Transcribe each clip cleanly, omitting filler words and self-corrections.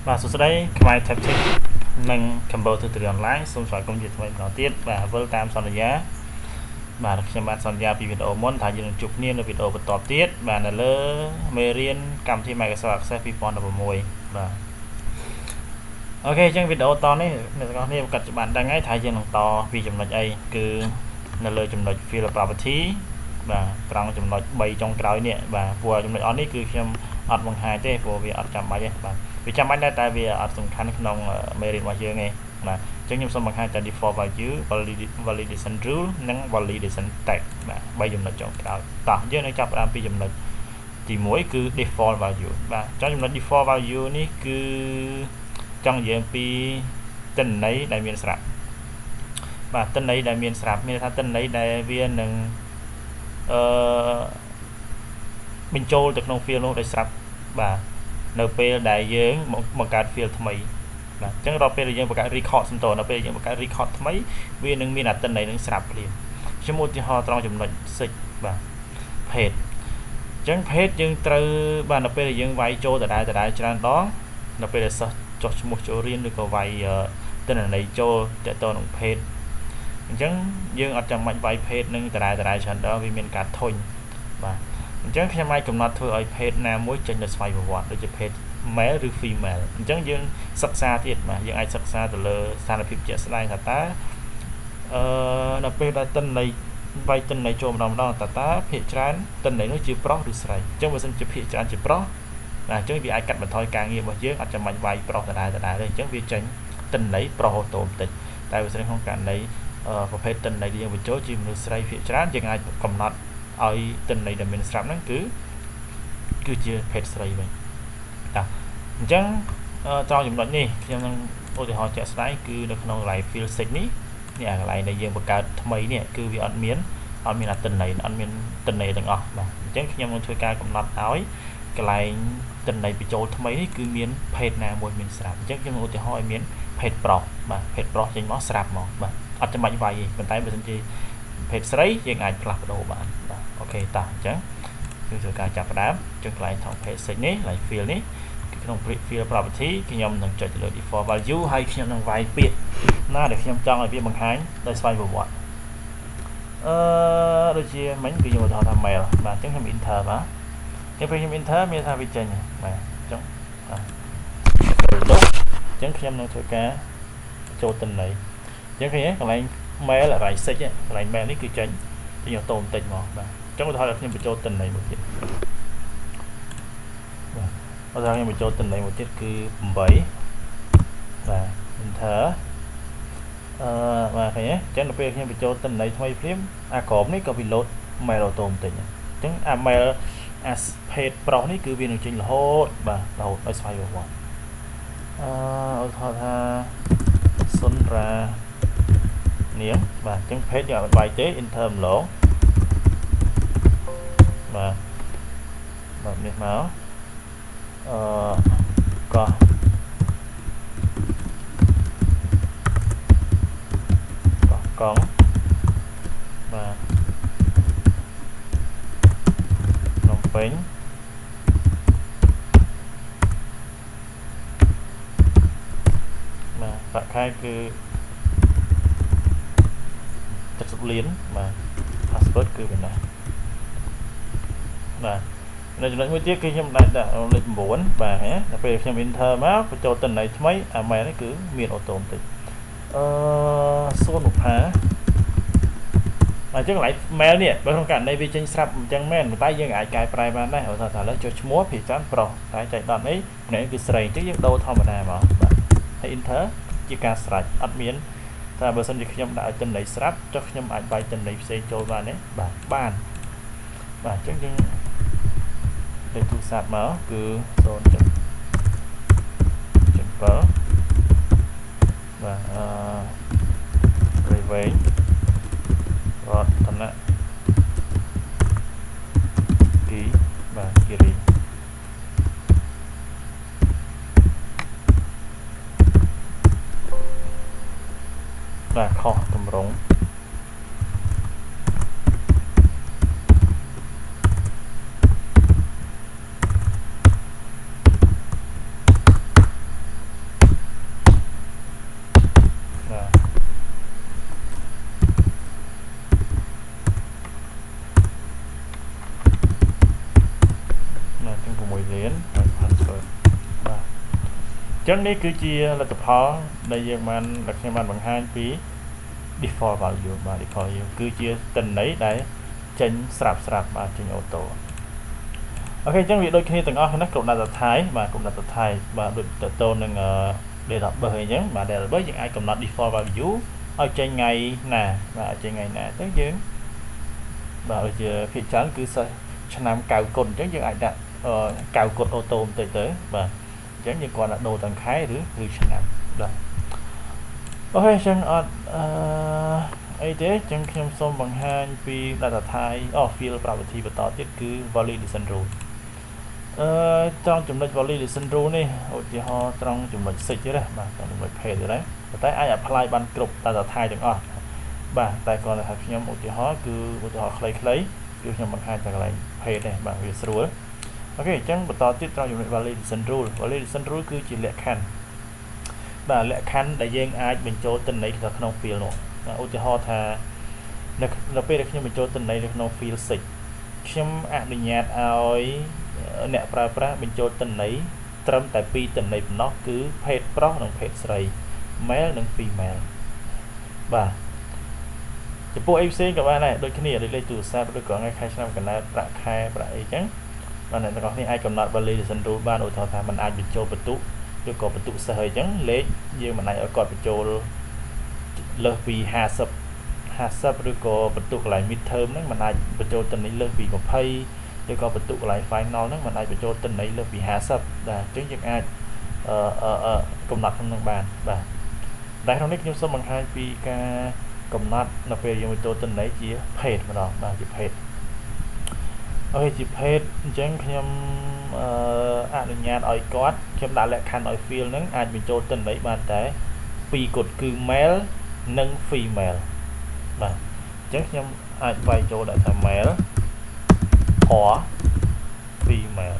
បាទសួស្តីខ្មែរ Tactic និង Cambodia Tutorial Online សូមស្វាគមន៍ជាថ្មីម្ដងទៀតបាទវិលតាមសន្យាបាទខ្ញុំបានសន្យាពីវីដេអូមុនថាយើងនឹងជួបគ្នានៅវីដេអូបន្តទៀតបាទនៅលើមេរៀនកម្មវិធី Microsoft Access 2016បាទអូខេអញ្ចឹងវីដេអូតនេះអ្នកទាំងអស់គ្នាកាត់ច្បាស់ដឹងហើយថាយើងនឹងតពីចំណុចអីគឺនៅលើចំណុច Field Property បាទត្រង់ចំណុច3ចុងក្រោយនេះបាទព្រោះចំណុចអស់នេះគឺខ្ញុំអត់បង្ហាញទេព្រោះវាអត់ចាំបាច់ទេបាទវាចាំបាច់ដែរតែវាអត់សំខាន់ក្នុងមេរៀនរបស់យើងទេបាទអញ្ចឹងខ្ញុំសូមបង្ហាញតែ default value validation rule និង validation tag បាទ3ចំណុចចុងក្រោយតោះយើងនឹងចាប់ផ្ដើមពីចំណុចទី1គឺ default value បាទចុងចំណុច default value នេះគឺចង់និយាយពីទិន្នន័យដែលមានស្រាប់បាទទិន្នន័យដែលមានស្រាប់មានថាទិន្នន័យដែលវានឹងបញ្ចូលទៅក្នុង field នោះដោយស្រាប់បាទនៅពេលដែលយើងបង្កើត field ថ្មីបាទអញ្ចឹងរាល់ពេលដែលយើងបង្កើត record សំទោសនៅពេលយើងបង្កើត record ថ្មីវានឹងមានអត្ថន័យនឹងស្រាប់ភ្លាមខ្ញុំឧទាហរណ៍ត្រង់ចំណុច 6 បាទ page អញ្ចឹង page យើងត្រូវបាទនៅពេលដែលយើងវាយចូលដដែលច្រើនដងនៅពេលដែលសិស្សចុះឈ្មោះចូលរៀនឬក៏វាយទិន្នន័យចូលតទៅនឹង page អញ្ចឹងយើងអត់ចាំបាច់វាយ page នឹងដដែលច្រើនដងវាមានការធុញបាទអញ្ចឹងខ្ញុំអាចកំណត់ធ្វើឲ្យ page ណាមួយចេញទៅស្វ័យប្រវត្តិដូចជា page male ឬ female អញ្ចឹងយើងសិក្សាទៀតបាទយើងអាចសិក្សាទៅលើស្ថានភាពជាក់ស្ដែងថាតើនៅពេលដែលទិន្នន័យវាយទិន្នន័យចូលម្ដងតើភាគច្រើនទិន្នន័យនោះជាប្រុសឬស្រីអញ្ចឹងបើសិនជាភាគច្រើនជាប្រុសបាទអញ្ចឹងវាអាចកាត់បន្ថយការងាររបស់យើងអត់ចាំបាច់វាយប្រុសដដែលទេអញ្ចឹងវាចេញទិន្នន័យប្រុសអូតូបន្តិចតែបើសិនក្នុងករណីប្រភេទទិន្នន័យដែលយើងបញ្ចូលជាមនុស្សស្រីភាគច្រើនយើងអាចកំណត់ឲ្យទិន្នន័យដែលមានស្រាប់ហ្នឹងគឺជាភេទស្រីវិញតាអញ្ចឹងត្រង់ចំណុចនេះខ្ញុំនឹងឧទាហរណ៍ជាក់ស្ដែងគឺនៅក្នុងកន្លែង field 6នេះកន្លែងដែលយើងបង្កើតថ្មីនេះគឺវាអត់មានអត្ថន័យអត់មានទិន្នន័យទាំងអស់បាទអញ្ចឹងខ្ញុំនឹងធ្វើការកំណត់ឲ្យកន្លែងទិន្នន័យបញ្ចូលថ្មីនេះគឺមានភេទណាមួយមានស្រាប់អញ្ចឹងខ្ញុំឧទាហរណ៍ឲ្យមានភេទប្រុសបាទភេទប្រុសចេញមកស្រាប់មកបាទអត់ចាំបាច់វាយទេប៉ុន្តែបើសិនជាភេទស្រីយើងអាចផ្លាស់ប្ដូរបានបាទអូខេតោះអញ្ចឹងគឺធ្វើការចាប់ផ្ដើមចុចកន្លែងថង page 6នេះកន្លែង field នេះក្នុង field property ខ្ញុំនឹងចុចទៅលើ default value ហើយខ្ញុំនឹងវាយពាក្យណាដែលខ្ញុំចង់ឲ្យវាបង្ហាញដោយស្វ័យប្រវត្តិដូចជាមិញគឺខ្ញុំឧទាហរណ៍ថា mail បាទអញ្ចឹងខ្ញុំ enter បាទពេលខ្ញុំ enter មានថាវាចេញបាទអញ្ចឹងអញ្ចឹងខ្ញុំនឹងធ្វើការចូលទិន្នន័យអញ្ចឹងឃើញកន្លែង mail កន្លែង 6 កន្លែង mail នេះគឺចេញអូតូបន្តិចមកបាទអញ្ចឹងឧទាហរណ៍ខ្ញុំបញ្ចូលទិន្នន័យមួយទៀតបាទឧទាហរណ៍ខ្ញុំបញ្ចូលទិន្នន័យមួយទៀតគឺ8បាទ enter បាទឃើញទេអញ្ចឹងដល់ពេលខ្ញុំបញ្ចូលទិន្នន័យថ្មីភ្លាមអាក្រមនេះក៏វា load mail អូតូបន្តិចអញ្ចឹងអា mail អា page ប្រុសនេះគឺវានឹងចេញរហូតបាទរហូតឲ្យស្វ័យប្រវត្តិឧទាហរណ៍ថាសុនរានាងបាទអញ្ចឹង page យើងអត់បាយទេ enter ម្លងបាទបែបនេះមកក៏កង់បាទភ្នំពេញបាទប្រាក់ខែគឺ70លានបាទ password គឺប៉ុណ្ណាបាទនៅចំណុចមួយទៀតគឺខ្ញុំដាក់លេខ9បាទហ៎ដល់ពេលខ្ញុំ enter មកបញ្ចូលទិន្នន័យថ្មីអា mail នេះគឺមានអូតូបន្តិចសួនបុប្ផាអញ្ចឹងកន្លែង mail នេះបើក្នុងករណីវាចេញស្រាប់អញ្ចឹងមែនតែយើងអាចកែប្រែបានដែរថាឥឡូវចុះឈ្មោះភាគច្រើនប្រុសតែចែកដតនេះនេះគឺស្រីអញ្ចឹងយើងដូរធម្មតាមកបាទហើយ enter ជាការស្រេចអត់មានតែបើសិនជាខ្ញុំដាក់ឲ្យទិន្នន័យស្រាប់ចុះខ្ញុំអាចបាយទិន្នន័យផ្សេងចូលបានទេបាទបានបាទអញ្ចឹងយើងលេខទូរស័ព្ទមកគឺ 0.7 បាទព្រៃវែងរតនគិរីបាទគិរីបាទខុសតម្រង ចឹងនេះគឺជាលទ្ធផលដែលយើងបានខ្ញុំបានបង្ហាញពី default value បាទ default value គឺជាទិន្នន័យដែលចេញស្រាប់បាទចេញអូតូអូខេអញ្ចឹងវាដូចគ្នាទាំងអស់ណាក្រុម data type បាទក្រុម data type បាទដូចតទៅនឹង database អញ្ចឹងបាទ database យើងអាចកំណត់ default value ឲ្យចេញថ្ងៃណាបាទចេញថ្ងៃណាទៅយើងបាទដូចជាភាគច្រើនគឺសិស្សឆ្នាំ9គុណអញ្ចឹងយើងអាចដាក់9គុណអូតូបន្តិចទៅបាទអញ្ចឹងយើងគាត់ដាក់ដូរទាំងខែឬឆ្នាំបាទអូខេអញ្ចឹងអត់អីទេអញ្ចឹងខ្ញុំសូមបង្ហាញពី data type field property បន្តទៀតគឺ validation rule ត្រង់ចំណុច validation rule នេះឧទាហរណ៍ត្រង់ចំណុច 6 ទេបាទត្រង់ចំណុច page ទេប៉ុន្តែអាច apply បានគ្រប់ data type ទាំងអស់បាទតែគ្រាន់តែថាខ្ញុំឧទាហរណ៍គឺឧទាហរណ៍ខ្លីៗគឺខ្ញុំបង្ហាញតែកន្លែង page ទេបាទវាស្រួលអូខេអញ្ចឹងបន្តទៀតត្រង់ចំណុច validation rule គឺជាលក្ខខណ្ឌបាទលក្ខខណ្ឌដែលយើងអាចបញ្ចូលទិន្នន័យទៅក្នុង field នោះឧទាហរណ៍ថានៅពេលដែលខ្ញុំបញ្ចូលទិន្នន័យនៅក្នុង field 6ខ្ញុំអនុញ្ញាតឲ្យអ្នកប្រើប្រាស់បញ្ចូលទិន្នន័យត្រឹមតែ2ទិន្នន័យប៉ុណ្ណោះគឺភេទប្រុសនិងភេទស្រី male និង female បាទចំពោះអីផ្សេងក៏បានដែរដូចគ្នាដូចលេខទូរស័ព្ទឬក៏ថ្ងៃខែឆ្នាំកំណើតប្រាក់ខែប្រាក់អីចឹងបាទអ្នកទាំងអស់គ្នាអាចកំណត់ validation rule បានឧទាហរណ៍ថាมันអាចបញ្ចូលបន្ទុកឬក៏បន្ទុកសិស្សអីចឹងលេខយើងមិនអាចឲ្យគាត់បញ្ចូលលើសពី50ឬក៏បន្ទុកកន្លែង mid term ហ្នឹងมันអាចបញ្ចូលទិន្នន័យលើសពី20ឬក៏បន្ទុកកន្លែង final ហ្នឹងมันអាចបញ្ចូលទិន្នន័យលើសពី50បាទអញ្ចឹងយើងអាចកំណត់ក្នុងនឹងបានបាទតែក្នុងនេះខ្ញុំសូមបង្ហាញពីការកំណត់នៅពេលយើងបញ្ចូលទិន្នន័យជាភេទម្ដងបាទជាភេទអូខេជាភេទអញ្ចឹងខ្ញុំអនុញ្ញាតឲ្យគាត់ខ្ញុំដាក់លក្ខខណ្ឌឲ្យ field ហ្នឹងអាចបញ្ចូលទិន្នន័យបានតែ2គត់គឺ male និង female បាទអញ្ចឹងខ្ញុំអាចវាយចូលដាក់ថា male or female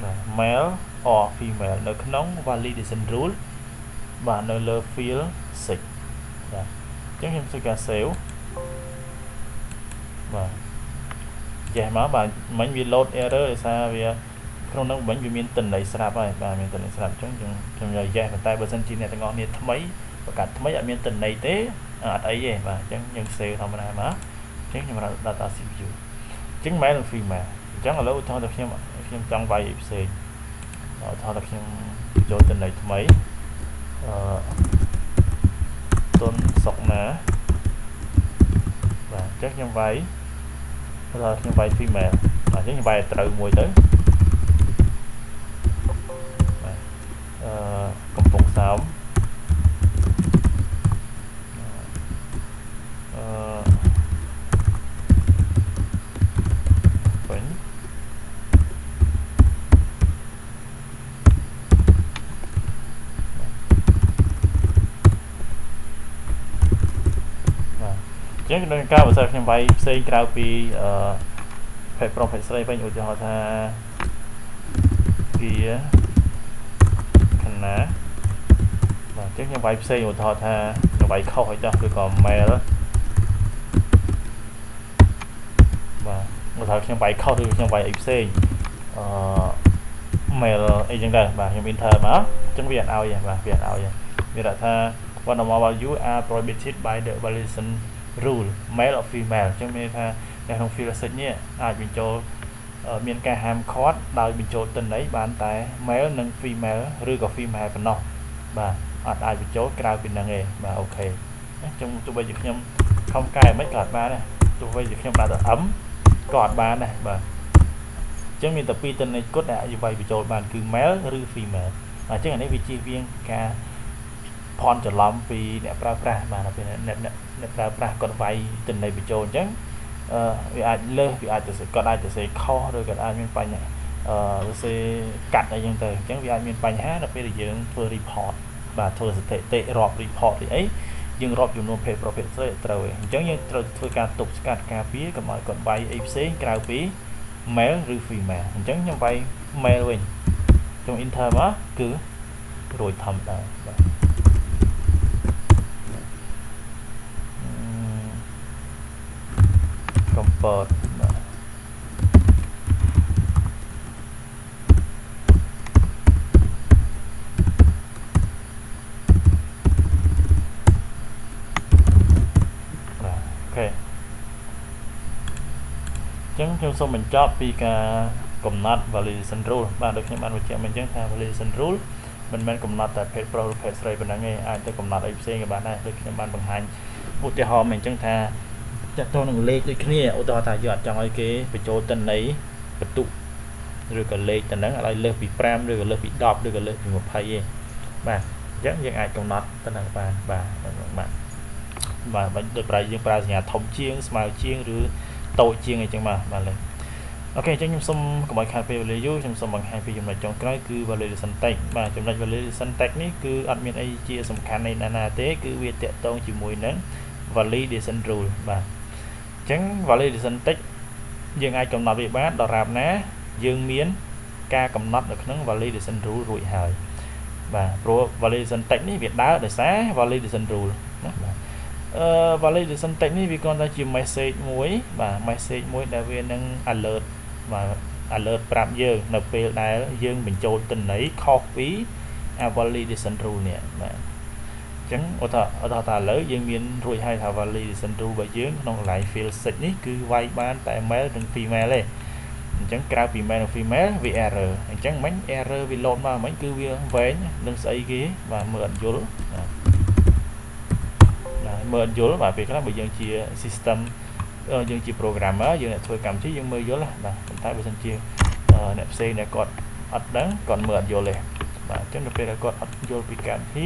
បាទ male or female នៅក្នុង validation rule បាទនៅលើ field 6បាទអញ្ចឹងខ្ញុំធ្វើការ save បាទចេះមកបាទមិញវា load error ដោយសារវាក្នុងនោះមិញវាមានទិន្នន័យស្រាប់ហើយបាទមានទិន្នន័យស្រាប់អញ្ចឹងខ្ញុំយក yes ប៉ុន្តែបើសិនជាអ្នកទាំងអស់គ្នាថ្មីបង្កើតថ្មីអត់មានទិន្នន័យទេអត់អីទេបាទអញ្ចឹងយើង save ធម្មតាមកអញ្ចឹងខ្ញុំរក data CPU អញ្ចឹង male និង female អញ្ចឹងឥឡូវឧទាហរណ៍ថាខ្ញុំចង់វាយអីផ្សេងឧទាហរណ៍ថាខ្ញុំចូលទិន្នន័យថ្មីទុនសុកណាបាទអញ្ចឹងខ្ញុំវាយខ្ញុំវាយ female បាទអញ្ចឹងខ្ញុំវាយត្រូវមួយទៅបាទកំពង់សោមវិញចឹងក្នុងការបើសិនខ្ញុំវាយផ្សេងក្រៅពីភេទប្រុសភេទស្រីវិញឧទាហរណ៍ថាវាខណាបាទចឹងខ្ញុំវាយផ្សេងឧទាហរណ៍ថាខ្ញុំវាយខុសឲ្យចោះឬក៏ male បាទឧទាហរណ៍ខ្ញុំវាយខុសឬខ្ញុំវាយអីផ្សេងmale អីចឹងដែរបាទខ្ញុំ enter មកចឹងវាអត់ឲ្យបាទវាអត់ឲ្យវាដាក់ថា one or more value are prohibited by the validation rule male or female អញ្ចឹងមានថានៅក្នុង field 6នេះអាចបញ្ចូលមានការហាមឃាត់ដោយបញ្ចូលទិន្នន័យបានតែ male និង female ឬក៏ female ប៉ុណ្ណោះបាទអត់អាចបញ្ចូលក្រៅពីហ្នឹងទេបាទអូខេអញ្ចឹងទោះបីជាខ្ញុំខំកែមិនក៏អត់បានដែរទោះបីជាខ្ញុំដាក់តែ m ក៏អត់បានដែរបាទអញ្ចឹងមានតែពីរទិន្នន័យគត់ដែលអាចវាយបញ្ចូលបានគឺ male ឬ female អញ្ចឹងអានេះវាជៀសវាងការផន់ច្រឡំពីអ្នកប្រើប្រាស់បាទដល់ពេលអ្នកប្រើប្រាស់គាត់វាយទិន្នន័យបញ្ចូលអញ្ចឹងវាអាចលើសវាអាចទៅគាត់អាចទៅសេខុសឬគាត់អាចមានបញ្ហាវាសេកាត់អីចឹងទៅអញ្ចឹងវាអាចមានបញ្ហាដល់ពេលដែលយើងធ្វើ report បាទធ្វើស្ថិតិរាប់ report អីយើងរាប់ចំនួនភេទប្រភេទស្រីត្រូវឯងអញ្ចឹងយើងត្រូវធ្វើការទប់ស្កាត់ការពារកុំឲ្យគាត់វាយអីផ្សេងក្រៅពី male ឬ female អញ្ចឹងខ្ញុំវាយ male វិញខ្ញុំ enter មកគឺរួចធម្មតាបាទ comport បាទ ខ្ញុំសូមបញ្ចប់ពីការកំណត់ validation rule បាទដូចខ្ញុំបានបញ្ជាក់មិញអញ្ចឹងថា validation rule មិនមែនកំណត់តែភេទប្រុសឬភេទស្រីប៉ុណ្ណឹងទេអាចទៅកំណត់អីផ្សេងក៏បានដែរដូចខ្ញុំបានបង្ហាញឧទាហរណ៍មិញអញ្ចឹងថាចាក់ទងនឹងលេខដូចគ្នាឧទាហរណ៍ថាយើងអត់ចង់ឲ្យគេបញ្ចូលតិន័យបន្ទុកឬក៏លេខទៅហ្នឹងឲ្យលើសពី5ឬក៏លើសពី10ឬក៏លើសពី20ទេបាទអញ្ចឹងយើងអាចកំណត់ទៅនឹងបានបាទដូចប្រើយើងប្រើសញ្ញាធំជាងស្មើជាងឬតូចជាងអីចឹងបាទលេងអូខេអញ្ចឹងខ្ញុំសូមកុំឲ្យខាតពេលវេលាយូរខ្ញុំសូមបង្ហាញពីចំណុចចុងក្រោយគឺ validation text បាទចំណុច validation text នេះគឺអត់មានអីជាសំខាន់ណាទេគឺវាតាក់ទងជាមួយនឹង validation rule បាទអញ្ចឹង validation text យើងអាចកំណត់វាបានដរាបណាយើងមានការកំណត់នៅក្នុង validation rule រួចហើយបាទព្រោះ validation text នេះវាដើរដោយសារ validation rule ណាបាទvalidation text នេះវាគ្រាន់តែជា message មួយបាទ message មួយដែលវានឹង alert បាទ alert ប្រាប់យើងនៅពេលដែលយើងបញ្ចូលទិន្នន័យខុសពី validation rule នេះបាទអញ្ចឹងឧទាហរណ៍ថាឥឡូវយើងមានរួចហើយថា validation rule របស់យើងក្នុងកន្លែង field sex នេះគឺវាយបានតែ male និង female ទេអញ្ចឹងក្រៅពី male និង female វា error អញ្ចឹងមិញ error វា load មកមិញគឺវាវែងនឹងស្អីគេបាទមើលអត់យល់មើលអត់យល់បាទពេលខ្លះបើយើងជា system យើងជា programmer យើងអ្នកធ្វើកម្មវិធីយើងមើលយល់បាទប៉ុន្តែបើសិនជាអ្នកផ្សេងដែលគាត់អត់ដឹងគាត់មើលអត់យល់ទេបាទអញ្ចឹងដល់ពេលគាត់អត់យល់ពីកម្មវិធី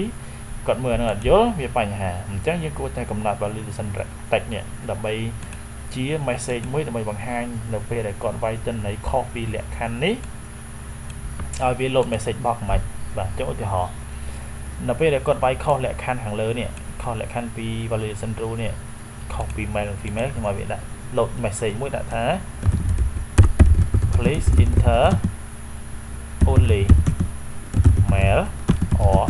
គាត់មើលនឹងអត់យល់វាបញ្ហាអញ្ចឹងយើងគួរតែកំណត់ validation text នេះដើម្បីជា message មួយដើម្បីបង្ហាញនៅពេលដែលគាត់វាយទិន្នន័យខុសពីលក្ខខណ្ឌនេះឲ្យវា load message box មិនបាទចុះឧទាហរណ៍នៅពេលដែលគាត់វាយខុសលក្ខខណ្ឌខាងលើនេះខុសលក្ខខណ្ឌពី validation rule នេះខុសពី male និង female ខ្ញុំឲ្យវាដាក់ load message មួយដាក់ថា please enter only male or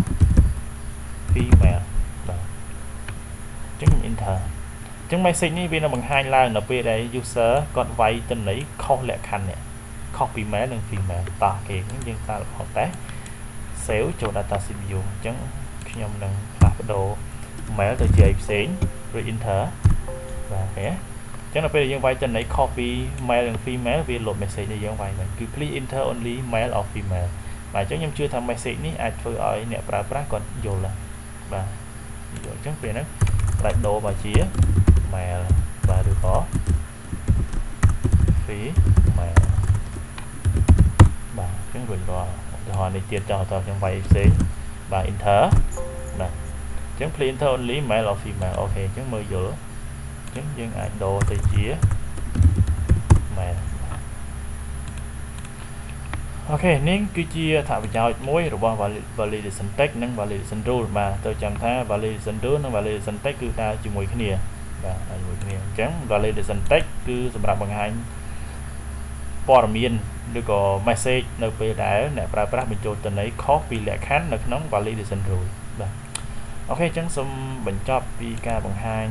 female បាទអញ្ចឹង enter អញ្ចឹង message នេះវានឹងបង្ហាញឡើងនៅពេលដែល user គាត់វាយទិន្នន័យខុសលក្ខខណ្ឌនេះខុសពី male និង female តោះគេយើងសាកល្បងតែ save ចូល data CPU អញ្ចឹងខ្ញុំនឹងផ្លាស់ប្ដូរ male ទៅជាអីផ្សេងឬ enter បាទអូខេអញ្ចឹងដល់ពេលយើងវាយទិន្នន័យខុសពី male និង female វា load message ដែលយើងវាយហ្នឹងគឺ please enter only male or female បាទអញ្ចឹងខ្ញុំជឿថា message នេះអាចធ្វើឲ្យអ្នកប្រើប្រាស់គាត់យល់ដែរបាទយល់អញ្ចឹងពេលហ្នឹងផ្លាច់ដូរមកជា male បាទឬក៏ female បាទអញ្ចឹងរួចរាល់ឧទាហរណ៍នេះទៀតចោះតើខ្ញុំវាយផ្សេងបាទ enter បាទអញ្ចឹង please enter only male or female អូខេអញ្ចឹងមើលយល់អញ្ចឹងយើងអាចដូរទៅជា male អូខេនេះគឺជាអត្ថប្រយោជន៍មួយរបស់ validation text និង validation rule បាទទៅចាំថា validation rule និង validation text គឺដើរជាមួយគ្នាបាទជាមួយគ្នាអញ្ចឹង validation text គឺសម្រាប់បង្ហាញព័ត៌មានឬក៏ message នៅពេលដែលអ្នកប្រើប្រាស់បញ្ចូលទិន្នន័យខុសពីលក្ខខណ្ឌនៅក្នុង validation rule បាទអូខេអញ្ចឹងសូមបញ្ចប់ពីការបង្ហាញ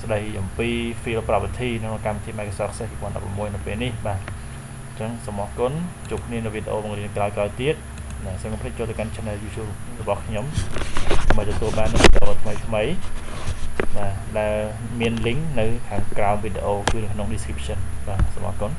ស្ដីអំពី field property ក្នុងកម្មវិធី Microsoft Access 2016នៅពេលនេះបាទអញ្ចឹងសូមអរគុណជួបគ្នានៅវីដេអូបង្រៀនក្រោយៗទៀតបាទសូមកុំភ្លេចចូលទៅកាន់ channel YouTube របស់ខ្ញុំដើម្បីទទួលបានវីដេអូថ្មីៗបាទដែលមាន link នៅខាងក្រោមវីដេអូគឺនៅក្នុង description បាទសូមអរគុណ